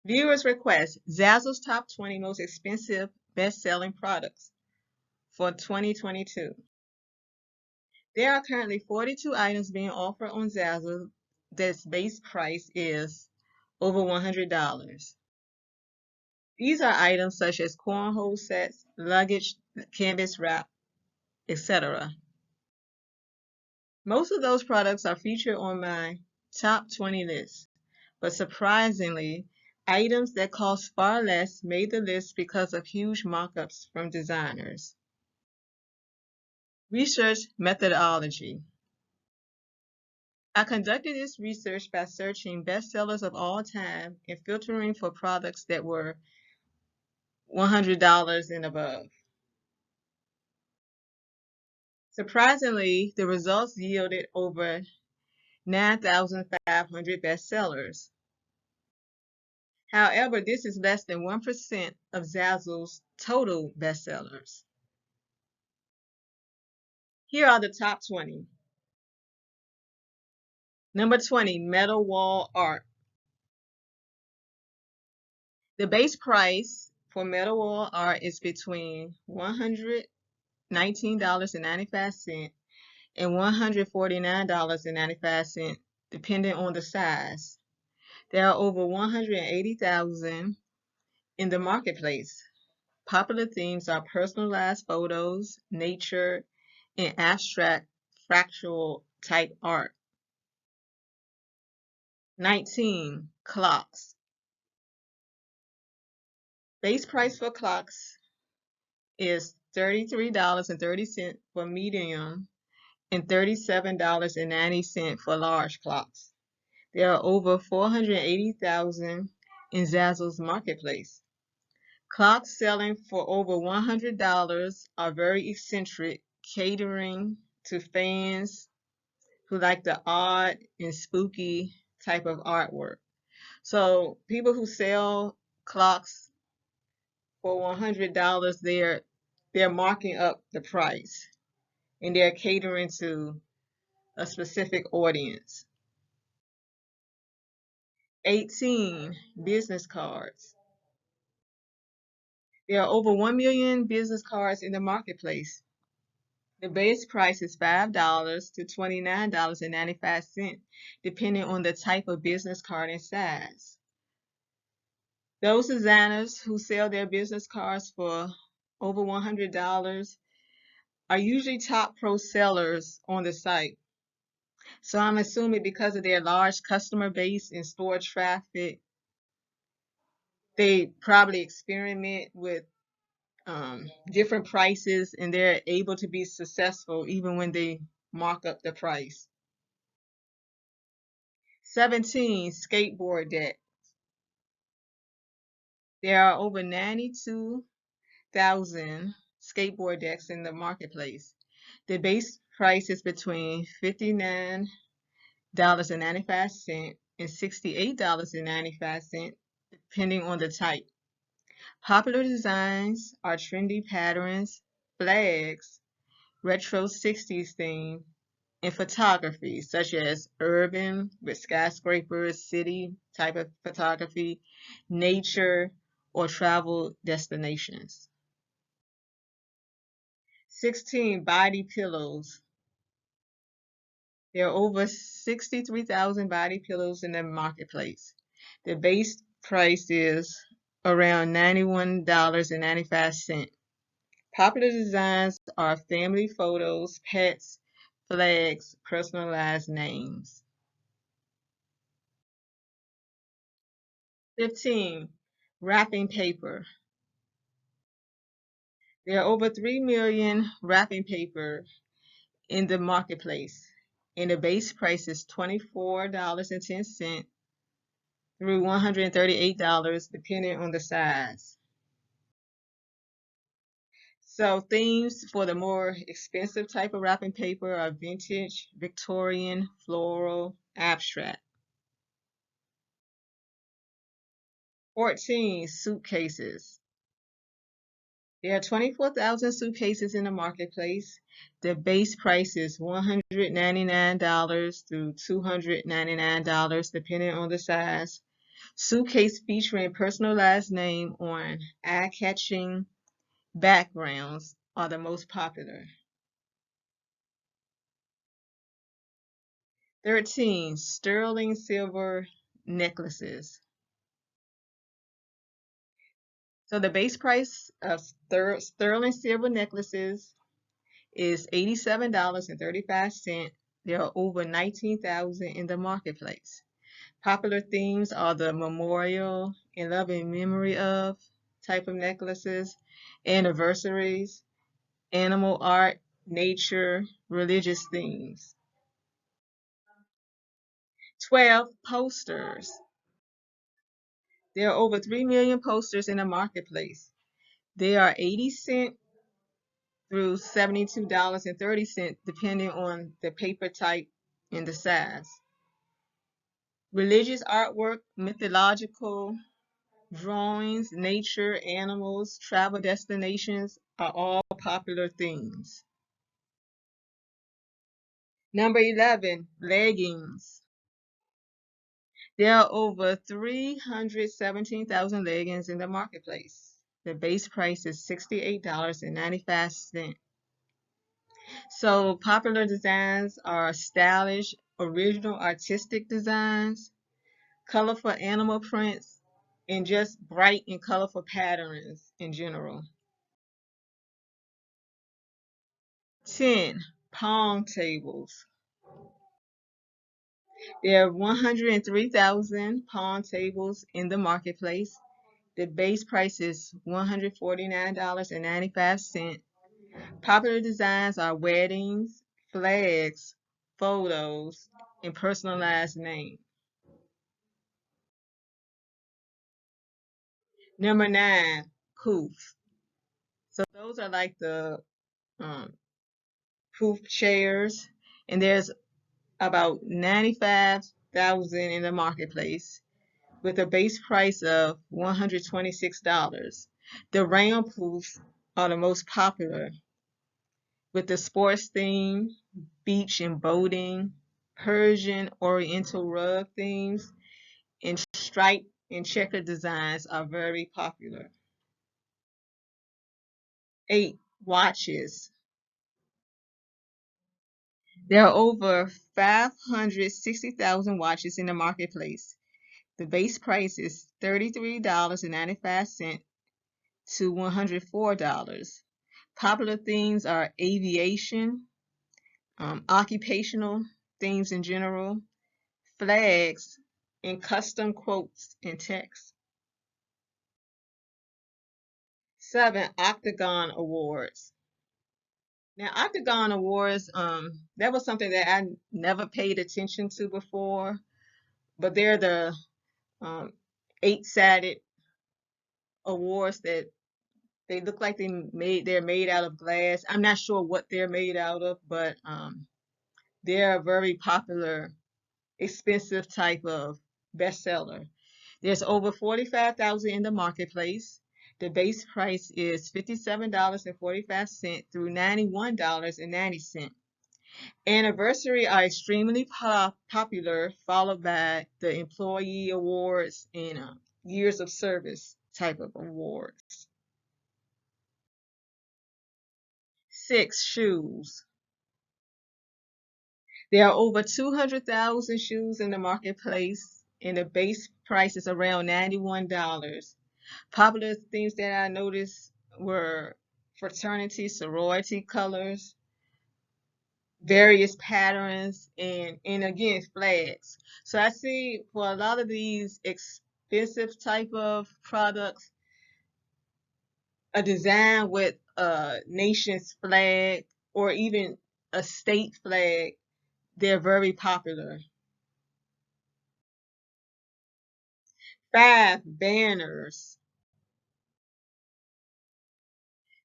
Viewers request Zazzle's top 20 most expensive best-selling products for 2022. There are currently 42 items being offered on Zazzle that's base price is over $100. These are items such as cornhole sets, luggage, canvas wrap, etc. Most of those products are featured on my top 20 list, but surprisingly, items that cost far less made the list because of huge markups from designers. Research methodology. I conducted this research by searching bestsellers of all time and filtering for products that were $100 and above. Surprisingly, the results yielded over 9,500 bestsellers. However, this is less than 1% of Zazzle's total bestsellers. Here are the top 20. Number 20, metal wall art. The base price for metal wall art is between $119.95 and $149.95, depending on the size. There are over 180,000 in the marketplace. Popular themes are personalized photos, nature, and abstract fractal type art. 19. Clocks. Base price for clocks is $33.30 for medium and $37.90 for large clocks. There are over 480,000 in Zazzle's marketplace. Clocks selling for over $100 are very eccentric, catering to fans who like the odd and spooky type of artwork. So people who sell clocks for $100, they're marking up the price and they're catering to a specific audience. 18. Business cards. There are over 1 million business cards in the marketplace. The base price is $5 to $29.95, depending on the type of business card and size. Those designers who sell their business cards for over $100 are usually top pro sellers on the site. So I'm assuming because of their large customer base and store traffic, they probably experiment with different prices and they're able to be successful even when they mark up the price. 17. Skateboard Decks. There are over 92,000 skateboard decks in the marketplace. The base price is between $59.95 and $68.95, depending on the type. Popular designs are trendy patterns, flags, retro 60s theme, and photography, such as urban with skyscrapers, city type of photography, nature, or travel destinations. 16. Body pillows. There are over 63,000 body pillows in the marketplace. The base price is around $91.95. Popular designs are family photos, pets, flags, personalized names. 15. Wrapping paper. There are over 3 million wrapping paper in the marketplace, and the base price is $24.10 through $138, depending on the size. So themes for the more expensive type of wrapping paper are vintage, Victorian, floral, abstract. 14. Suitcases. There are 24,000 suitcases in the marketplace. The base price is $199 through $299, depending on the size. Suitcase featuring personalized name on eye-catching backgrounds are the most popular. 13. Sterling silver necklaces. So the base price of sterling silver necklaces is $87.35. There are over 19,000 in the marketplace. Popular themes are the memorial, in love and memory of type of necklaces, anniversaries, animal art, nature, religious themes. 12. Posters. There are over 3 million posters in the marketplace. They are 80 cents through $72.30 depending on the paper type and the size. Religious artwork, mythological drawings, nature, animals, travel destinations are all popular themes. Number 11, leggings. There are over 317,000 leggings in the marketplace. The base price is $68.95. So popular designs are stylish, original artistic designs, colorful animal prints, and just bright and colorful patterns in general. 10. Pong tables. There are 103,000 Pong tables in the marketplace. The base price is $149.95. Popular designs are weddings, flags, photos, and personalized names. Number 9, Couf. So those are like the um, Couf chairs, and there's about 95,000 in the marketplace with a base price of $126. The round Coufs are the most popular with the sports theme, beach and boating, Persian Oriental rug themes, and stripe and checker designs are very popular. 8. Watches. There are over 560,000 watches in the marketplace. The base price is $33.95 to $104. Popular themes are aviation, occupational themes in general, flags, and custom quotes and text. 7. Octagon Awards. Now, Octagon Awards, that was something that I never paid attention to before, but they're the um, eight-sided awards that they look like they're made out of glass. I'm not sure what they're made out of, but they're a very popular, expensive type of bestseller. There's over 45,000 in the marketplace. The base price is $57.45 through $91.90. Anniversary are extremely popular, followed by the employee awards and years of service type of awards. 6. Shoes. There are over 200,000 shoes in the marketplace, and the base price is around $91. Popular themes that I noticed were fraternity, sorority colors, various patterns, and again, flags. So I see for a lot of these expensive type of products, a design with a nation's flag or even a state flag, they're very popular. 5. Banners.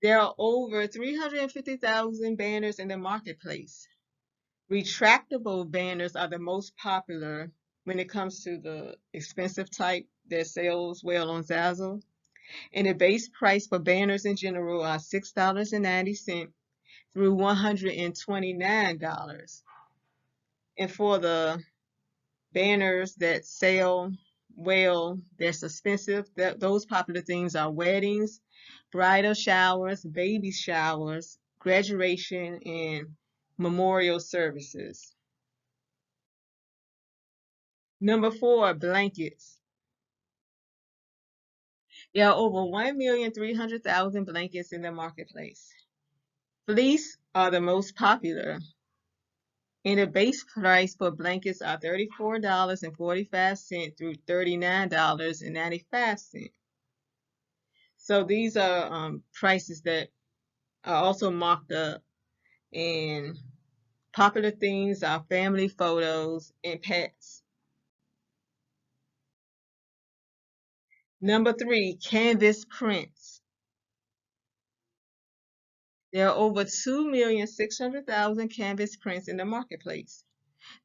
There are over 350,000 banners in the marketplace. Retractable banners are the most popular when it comes to the expensive type that sells well on Zazzle. And the base price for banners in general are $6.90 through $129. And for the banners that sell well, that's expensive. Those popular themes are weddings, bridal showers, baby showers, graduation, and memorial services. Number four, blankets. There are over 1,300,000 blankets in the marketplace. Fleece are the most popular, and the base price for blankets are $34.45 through $39.95. So these are prices that are also marked up, and popular themes are family photos and pets. Number three, canvas prints. There are over 2,600,000 canvas prints in the marketplace.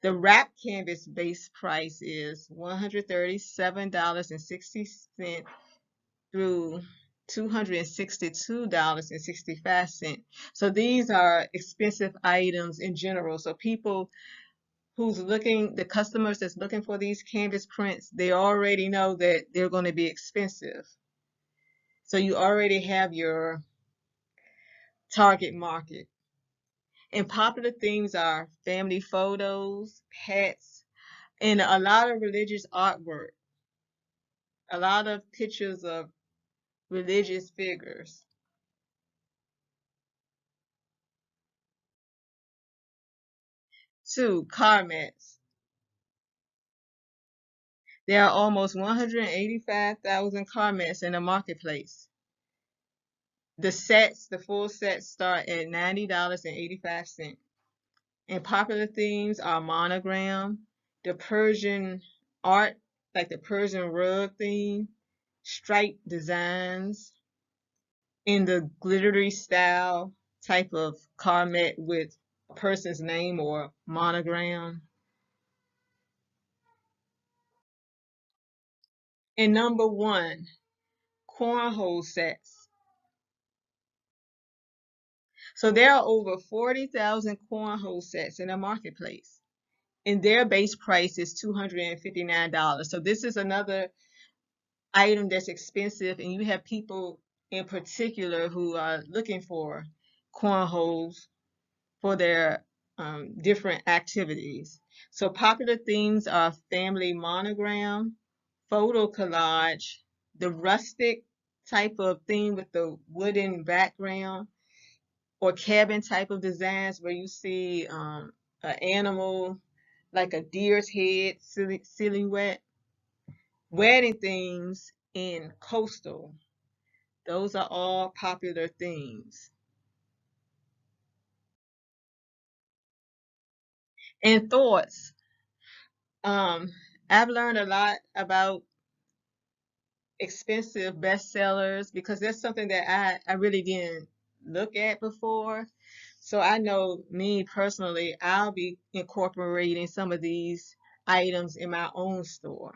The wrap canvas base price is $137.60 through $262.65. So these are expensive items in general. So people the customers that's looking for these canvas prints, they already know that they're going to be expensive. So you already have your target market. And popular themes are family photos, pets, and a lot of religious artwork, a lot of pictures of religious figures. Two, car mats. There are almost 185,000 car mats in the marketplace. The full sets start at $90.85. And popular themes are monogram, the Persian art, like the Persian rug theme, striped designs, in the glittery style type of car mat with a person's name or monogram. And number one, cornhole sets. So there are over 40,000 cornhole sets in the marketplace, and their base price is $259. So this is another item that's expensive, and you have people in particular who are looking for cornholes for their different activities. So popular themes are family monogram, photo collage, the rustic type of theme with the wooden background, or cabin type of designs where you see an animal like a deer's head silhouette, wedding themes in coastal. Those are all popular themes. And thoughts. Um, I've learned a lot about expensive bestsellers because that's something that I really didn't look at before. So I know me personally, I'll be incorporating some of these items in my own store.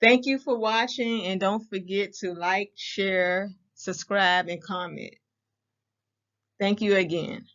Thank you for watching, and don't forget to like, share, subscribe, and comment. Thank you again.